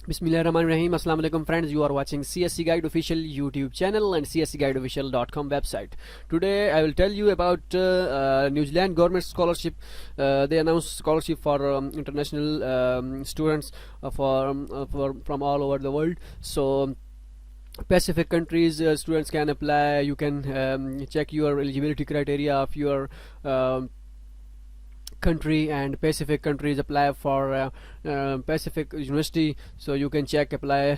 Bismillahirrahmanirrahim. Assalamu alaikum friends, you are watching CSC Guide official YouTube channel and cscguideofficial.com website. Today I will tell you about New Zealand Government Scholarship. They announced scholarship for international students from all over the world. So Pacific countries students can apply. You can check your eligibility criteria of your country, and Pacific countries apply for Pacific University, so you can check apply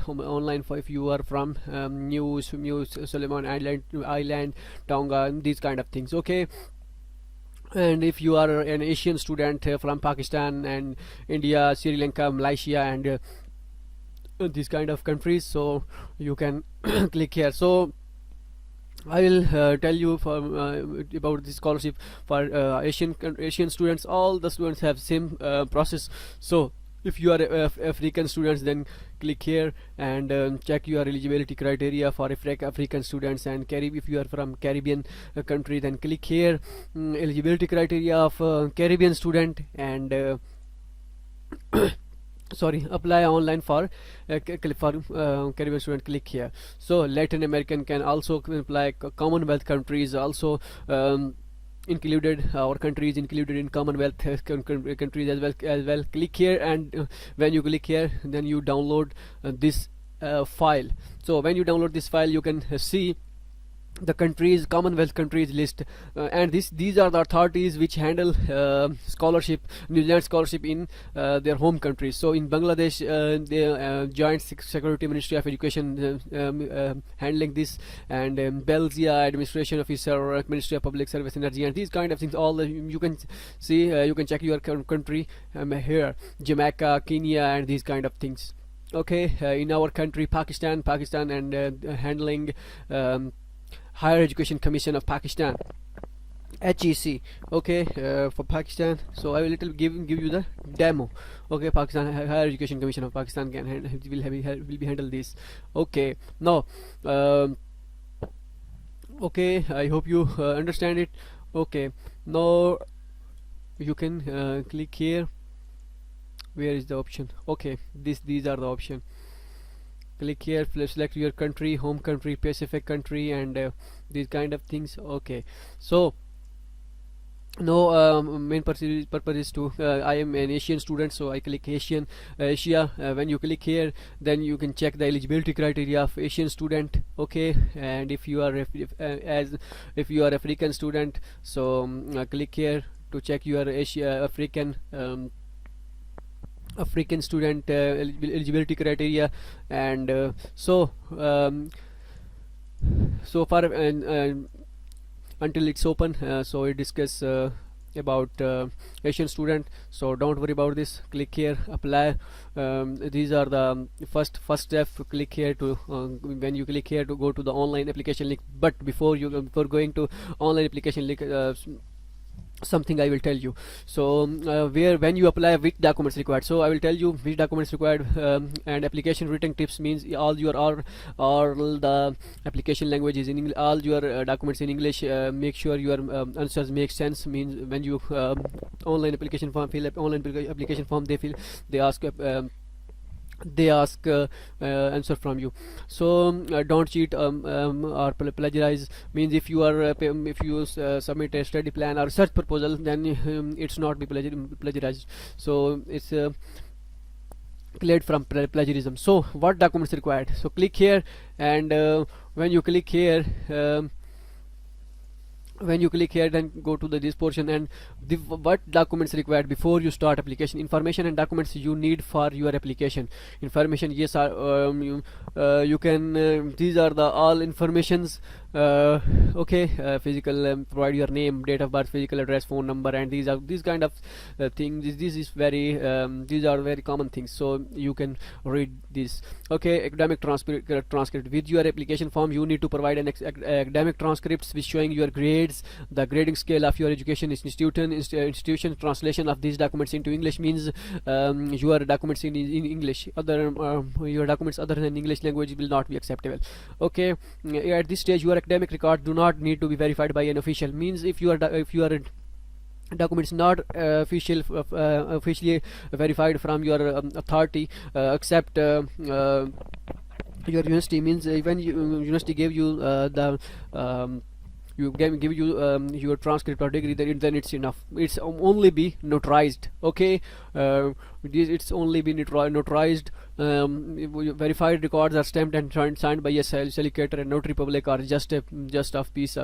online for if you are from New Solomon Island, Tonga, these kind of things. Okay, and if you are an Asian student from Pakistan and India, Sri Lanka, Malaysia, and these kind of countries, so you can click here. So I will tell you about this scholarship for Asian students. All the students have same process. So if you are African students, then click here and check your eligibility criteria for African students. And if you are from Caribbean country, then click here, eligibility criteria of Caribbean student, and sorry, apply online for Caribbean student, click here. So Latin American can also apply. Commonwealth countries also included, our country is included in Commonwealth countries as well. Click here, and when you click here, then you download this file. So when you download this file, you can see the countries, Commonwealth countries list, and these are the authorities which handle scholarship, New Zealand scholarship in their home countries. So in Bangladesh, the Joint Security Ministry of Education handling this, and Belgia Administration Officer, Ministry of Public Service Energy, and these kind of things. All you can see, you can check your country here, Jamaica, Kenya, and these kind of things. Okay, in our country, Pakistan, and handling Higher Education Commission of Pakistan, HEC. Okay, for Pakistan, so I will give you the demo. Okay, Pakistan Higher Education Commission of Pakistan will be handle this. Okay, now okay, I hope you understand it. Okay, now you can click here. Where is the option? Okay, these are the option. Click here, select your country, home country, Pacific country, and these kind of things. Okay, so no, main purpose is to I am an Asian student, so I click Asia. When you click here, then you can check the eligibility criteria of Asian student. Okay, and if you are if you are African student, so click here to check your African student eligibility criteria. And so far, until it's open, so we discuss about Asian student. So don't worry about this. Click here, apply. These are the first step. Click here to when you click here to go to the online application link. But before going to online application link, something I will tell you. So when you apply, which documents required. So I will tell you which documents required, and application written tips means all the application languages in English, all your documents in English. Make sure your answers make sense. Means when you online application form, fill up online application form, they ask answer from you. So don't cheat or plagiarize. Means if you submit a study plan or research proposal, then it's not be plagiarized. So it's cleared from plagiarism. So what documents required? So click here, and when you click here, then go to this portion, and what documents required before you start application. Information and documents you need for your application. Information, yes, you can these are the all informations. Okay, physical, provide your name, date of birth, physical address, phone number, and these kind of things. This is very these are very common things, so you can read this. Okay, academic transcript. With your application form, you need to provide an academic transcripts which showing your grades, the grading scale of your education institution. Translation of these documents into English means your documents in English. Your documents other than English language will not be acceptable. Okay, at this stage your academic records do not need to be verified by an official. Means if you are documents not officially verified from your authority, except your university, means when university gave you the give you your transcript or degree, then it's enough. It's only be notarized. Okay, it's only be notarized. Verified records are stamped and signed by a solicitor and notary public, or just of piece,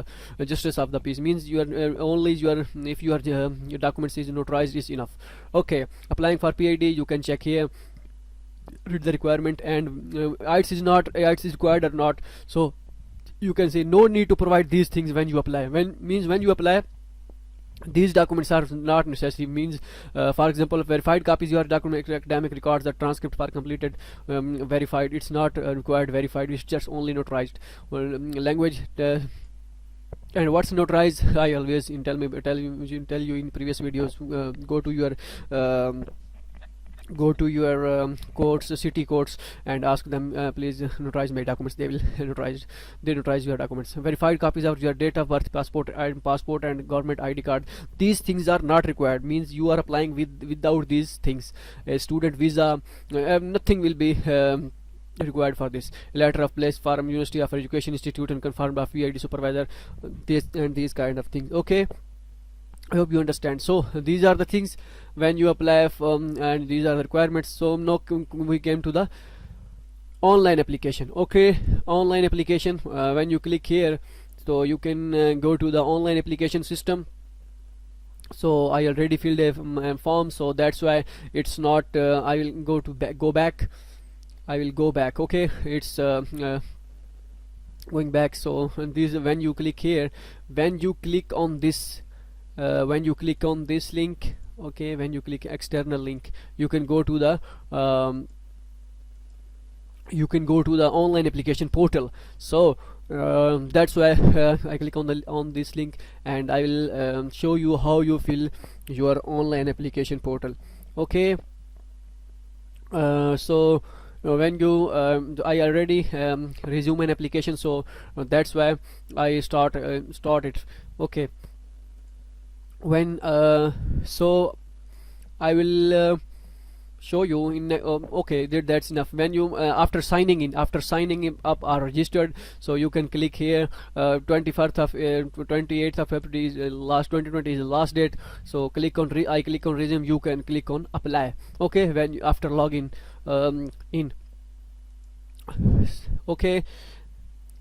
justice of the peace, means you are only your, if your documents is notarized, is enough. Okay, applying for PhD, you can check here, read the requirement, and IELTS is required or not. So you can say no need to provide these things when you apply. When you apply, these documents are not necessary. Means for example, verified copies your document, academic records, the transcript for completed, verified. It's not required verified. It's just only notarized. Language. And what's notarized? I always tell you in previous videos. Go to your courts, city courts, and ask them, please notarize my documents. They will notarize your documents. Verified copies of your date of birth, passport and government ID card. These things are not required. Means you are applying without these things. A student visa, nothing will be required for this. Letter of place from University of Education Institute and confirmed by PhD supervisor. These kind of things. Okay, I hope you understand. So these are the things when you apply and these are the requirements. So now we came to the online application. Okay, online application, when you click here, so you can go to the online application system. So I already filled a form, so that's why it's not I will go back. I will go back. Okay, it's going back. So this, when you click here, when you click on this link, okay, when you click external link, you can go to the online application portal. So that's why I click on this link, and I will show you how you fill your online application portal. Okay, so when you I already resume an application, so that's why I start it. Okay, when so I will show you in okay, that's enough. When you after signing up or registered, so you can click here, 28th of February is last 2020 is the last date. So click on I click on resume, you can click on apply. Okay, when you, after login in. Okay,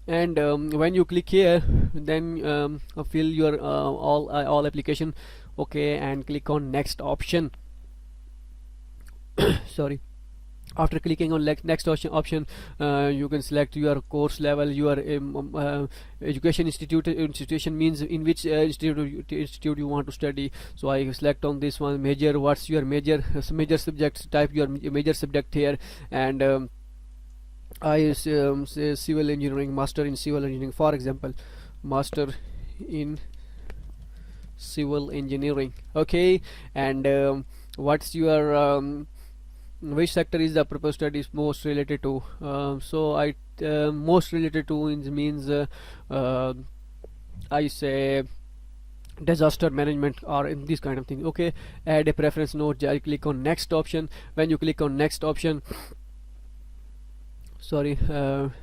and when you click here, then fill your all application. Okay, and click on next option. Sorry, after clicking on next option, you can select your course level, your education institution, means in which institute you want to study. So I select on this one. Major, what's your major subject, type your major subject here, and I say civil engineering, master in civil engineering, for example, master in civil engineering. Okay, and what's your which sector is the proposed studies most related to? So I most related to means I say disaster management or in this kind of thing. Okay, add a preference note. I click on next option. When you click on next option, sorry,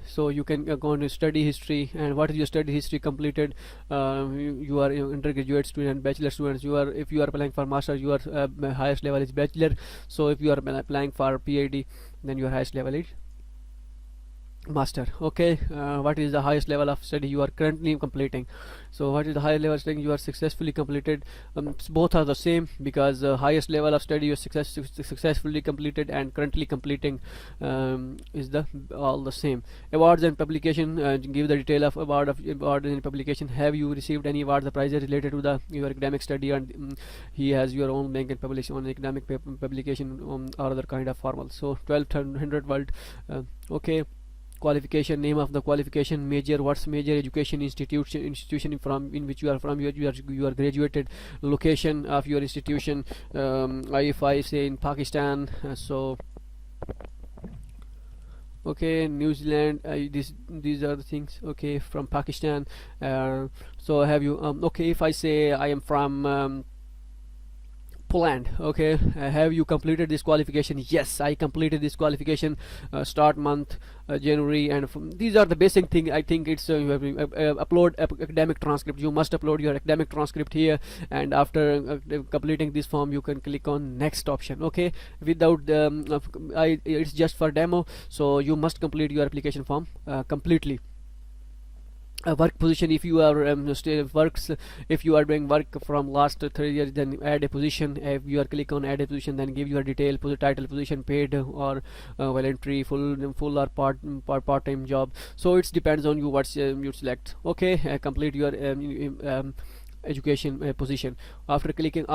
so you can go on to study history, and what is your study history completed. You are undergraduate student, bachelor students. You are, if you are applying for master, your highest level is bachelor. So if you are applying for PhD, then your highest level is master. Okay, what is the highest level of study you are currently completing? So what is the highest level of study you are successfully completed? Both are the same, because highest level of study you successfully completed and currently completing is all the same. Awards and publication, give the detail of award and publication. Have you received any awards or prizes related to your academic study? And he has your own bank and publish on academic publication or other kind of formal. So 1200 word. Okay, qualification, name of the qualification, major, what's major, education institution from in which you are from, you are graduated, location of your institution. If I say in Pakistan, so okay, New Zealand, these are the things. Okay, from Pakistan. So have you okay, if I say I am from Poland. Okay, have you completed this qualification? Yes, I completed this qualification. Start month January, and these are the basic thing. I think it's you have to, upload academic transcript. You must upload your academic transcript here, and after completing this form you can click on next option. Okay, without it's just for demo, so you must complete your application form completely. Work position, if you are if you are doing work from last 3 years, then add a position. If you are click on add a position, then give your detail, title, position, paid or voluntary, full or part-time job. So it depends on you what you select. Okay, complete your education position. After clicking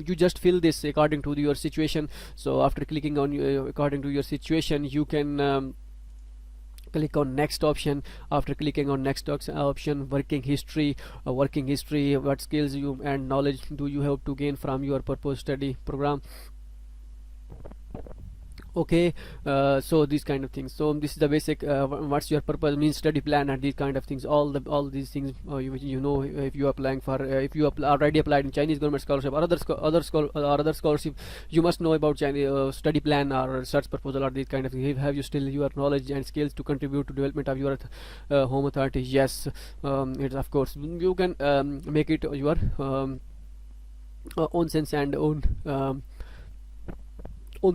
you just fill this according to your situation. So after clicking on according to your situation, you can click on next option. After clicking on next option, working history, what skills you and knowledge do you have to gain from your purpose study program. Okay, so these kind of things. So this is the basic what's your purpose, means study plan, and these kind of things. All these things you know, if you are applying for if you already applied in Chinese government scholarship or other scholarship, you must know about Chinese study plan or research proposal or these kind of things. Have you still your knowledge and skills to contribute to development of your home authority? Yes, it's of course you can make it your own sense and own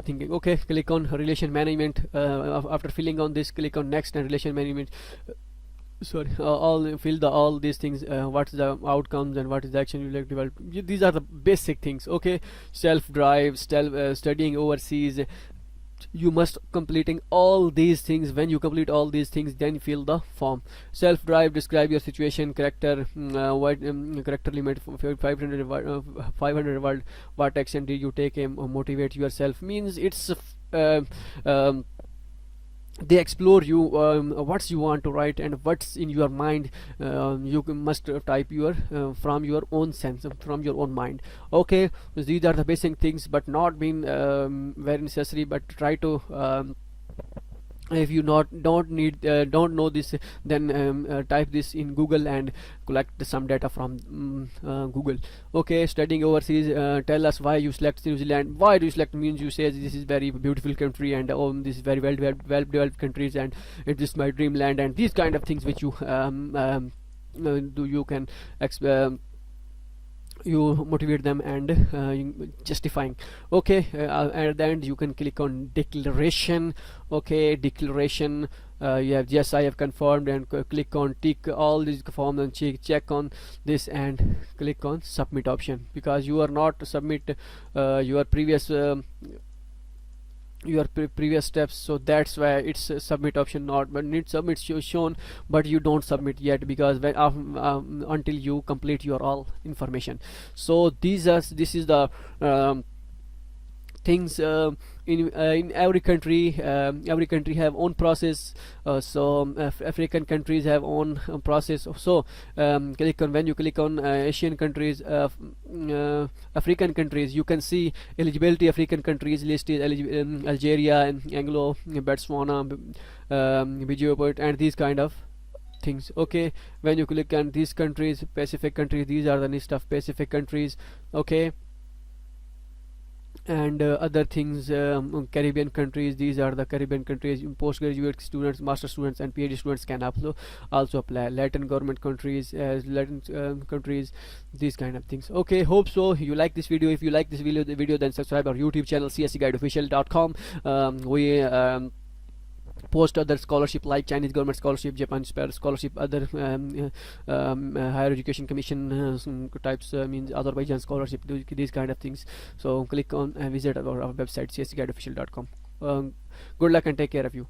thinking. Okay, click on relation management. After filling on this, click on next and relation management. Sorry, all these things. What's the outcomes and what is the action you like to develop? These are the basic things. Okay, self drive, studying overseas. You must completing all these things. When you complete all these things, then fill the form. Self drive, describe your situation, character, character limit 500 word. What action did you take motivate yourself? Means it's they explore you what you want to write and what's in your mind. You must type your from your own sense, from your own mind. Okay, these are the basic things, but not being very necessary, but try to if you don't know this, then type this in Google and collect some data from Google. Okay, studying overseas, tell us why you select New Zealand. Why do you select? Means you say this is very beautiful country, and this is very well developed countries, and it is my dreamland, and these kind of things which you you can you motivate them and justifying. Okay, at the end you can click on declaration. Okay, declaration, you have yes I have confirmed, and click on tick all these forms and check on this and click on submit option, because you are not submit your previous previous steps. So that's why it's submit option not, but need submit shown, but you don't submit yet, because when until you complete your all information. So this is the things in every country have own process. So African countries have own process. So click on, when you click on Asian countries, African countries, you can see eligibility. African countries list is Algeria, and Anglo, Botswana, Djibouti, and these kind of things. Okay, when you click on these countries, Pacific countries, these are the list of Pacific countries. Okay, and other things, Caribbean countries, these are the Caribbean countries. Postgraduate students, master students, and PhD students can also apply. Latin government countries, Latin countries, these kind of things. Okay, hope so you like this video. If you like this video, then subscribe our YouTube channel, cscguideofficial.com. We post other scholarship like Chinese government scholarship, Japan scholarship, other higher education commission types, means Azerbaijan scholarship, these kind of things. So click on visit our website, cscguideofficial.com. Good luck and take care of you.